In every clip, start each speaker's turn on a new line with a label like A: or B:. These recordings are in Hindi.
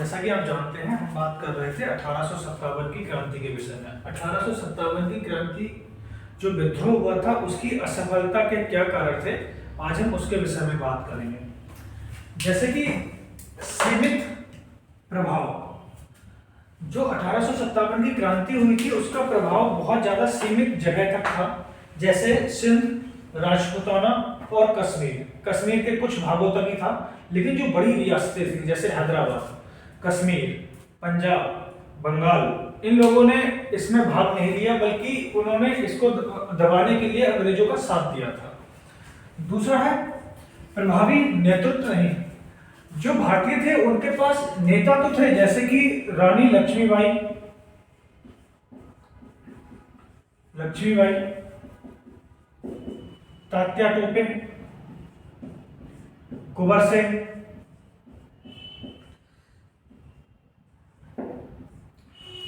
A: जैसा कि आप जानते हैं, हम बात कर रहे थे 1857 की क्रांति के विषय में। 1857 की क्रांति जो विद्रोह हुआ था, उसकी असफलता के क्या कारण थे, आज हम उसके विषय में बात करेंगे। जैसे कि सीमित प्रभाव, जो 1857 की क्रांति हुई थी उसका प्रभाव बहुत ज्यादा सीमित जगह तक था, जैसे सिंध, राजपूताना और कश्मीर के कुछ भागों तक ही था। लेकिन जो बड़ी रियासतें थी जैसे हैदराबाद, कश्मीर, पंजाब, बंगाल, इन लोगों ने इसमें भाग नहीं लिया, बल्कि उन्होंने इसको दबाने के लिए अंग्रेजों का साथ दिया था। दूसरा है प्रभावी नेतृत्व नहीं। जो भारतीय थे उनके पास नेता तो थे, जैसे कि रानी लक्ष्मीबाई, तात्या टोपे, कुंवर सिंह,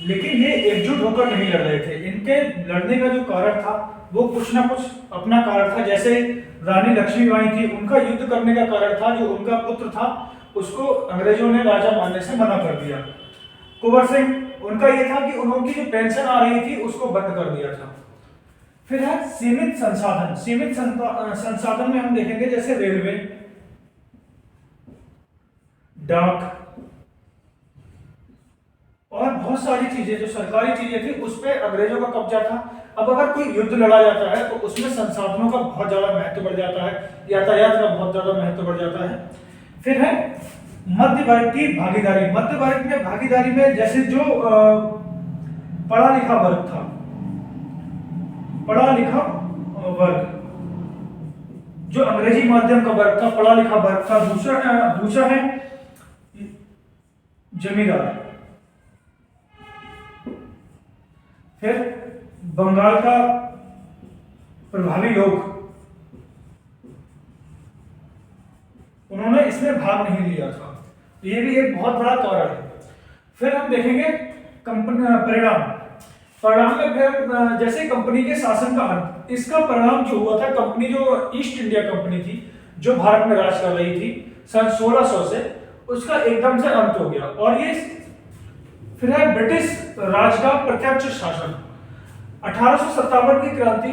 A: लेकिन ये एकजुट होकर नहीं लड़ रहे थे। इनके लड़ने का जो कारण था वो कुछ ना कुछ अपना कारण था। जैसे रानी लक्ष्मीबाई थी, उनका युद्ध करने का कारण था जो उनका पुत्र था उसको अंग्रेजों ने राजा मानने से मना कर दिया। कुंवर सिंह, उनका ये था कि उनकी जो पेंशन आ रही थी उसको बंद कर दिया था। फिर है सीमित संसाधन। सीमित संसाधन में हम देखेंगे जैसे रेलवे, डाक और बहुत सारी चीजें जो सरकारी चीजें थी उस पर अंग्रेजों का कब्जा था। अब अगर कोई युद्ध लड़ा जाता है तो उसमें संसाधनों का बहुत ज्यादा महत्व बढ़ जाता है, यातायात का बहुत ज्यादा महत्व बढ़ जाता है। फिर है मध्य वर्ग की भागीदारी। मध्य वर्ग में भागीदारी में जैसे जो पढ़ा लिखा वर्ग था, पढ़ा लिखा वर्ग, जो अंग्रेजी माध्यम का वर्ग था, पढ़ा लिखा वर्ग था। दूसरा है जमींदार। फिर बंगाल का प्रभावी लोग, उन्होंने इसमें भाग नहीं लिया था। ये भी एक बहुत बड़ा कारण है। फिर हम देखेंगे परिणाम में फिर जैसे कंपनी के शासन का अंत, इसका परिणाम जो हुआ था, कंपनी जो ईस्ट इंडिया कंपनी थी जो भारत में राज कर रही थी सन 1600 से, उसका एकदम से अंत हो गया। और ये फिर है ब्रिटिश राज का प्रत्यक्ष शासन। 1857 की क्रांति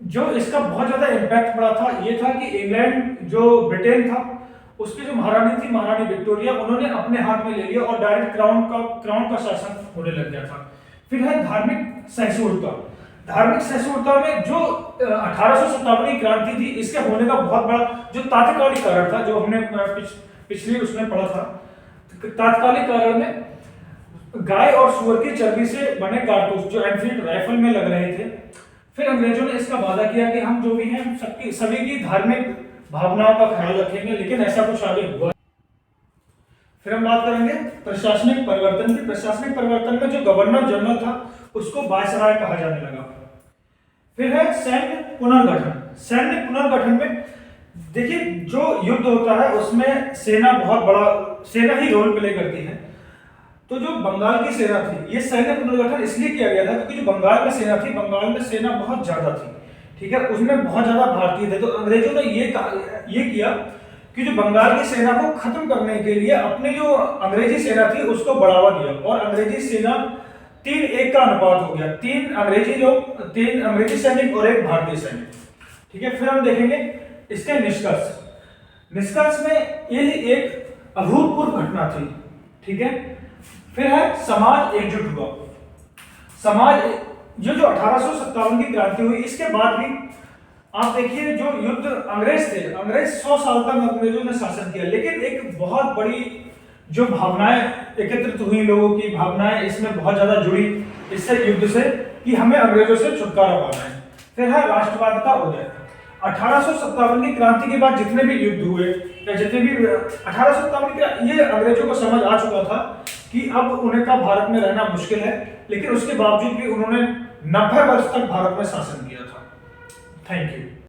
A: जो इसका बहुत ज्यादा इम्पैक्ट पड़ा था, ये था कि इंग्लैंड जो ब्रिटेन था उसकी जो महारानी थी, महारानी विक्टोरिया, उन्होंने अपने हाथ में ले लिया और डायरेक्ट क्राउन का शासन होने लग गया था। फिर है धार्मिक सहिष्णुता। धार्मिक सहिष्णुता में जो 1857 की क्रांति थी, इसके होने का बहुत बड़ा जो तात्कालिक कारण था, जो हमने पिछली उसमें पढ़ा था, तात्कालिक कारण में गाय और सुअर की चर्बी से बने कारतूस जो एनफील्ड राइफल में लग रहे थे। फिर अंग्रेजों ने इसका वादा किया कि हम जो भी हैं सभी की धार्मिक भावनाओं का ख्याल रखेंगे, लेकिन ऐसा कुछ आगे हुआ। फिर हम बात करेंगे प्रशासनिक परिवर्तन की। प्रशासनिक परिवर्तन में जो गवर्नर जनरल था उसको वायसराय कहा जाने लगा। फिर है सैन्य पुनर्गठन। सैन्य पुनर्गठन में देखिए, जो युद्ध होता है उसमें सेना ही रोल प्ले करती है। तो जो बंगाल की सेना थी, ये सैन्य पुनर्गठन इसलिए किया गया था क्योंकि जो बंगाल में सेना थी, बंगाल में सेना बहुत ज्यादा थी, ठीक है, उसमें बहुत ज्यादा भारतीय थे। तो अंग्रेजों ने ये किया कि जो बंगाल की सेना को खत्म करने के लिए अपनी जो अंग्रेजी सेना थी उसको बढ़ावा दिया, और अंग्रेजी सेना 3:1 का अनुपात हो गया। 3 अंग्रेजी सैनिक और 1 भारतीय सैनिक, ठीक है। फिर हम देखेंगे इसके निष्कर्ष में ये एक अभूतपूर्व घटना थी, ठीक है। फिर है समाज एकजुट हुआ। समाज जो 1857 की क्रांति हुई, इसके बाद भी आप देखिए जो युद्ध अंग्रेज थे, अंग्रेज 100 साल तक अंग्रेजों ने शासन किया, लेकिन एक बहुत बड़ी जो भावनाएं एकत्रित हुई, लोगों की भावनाएं इसमें बहुत ज्यादा जुड़ी इससे युद्ध से, कि हमें अंग्रेजों से छुटकारा पाना है। फिर है राष्ट्रवाद का उदय। 1857 की क्रांति के बाद जितने भी युद्ध हुए या जितने भी 1857 के, ये अंग्रेजों को समझ आ चुका था कि अब उन्हें का भारत में रहना मुश्किल है, लेकिन उसके बावजूद भी उन्होंने 90 वर्ष तक भारत में शासन किया था। Thank you.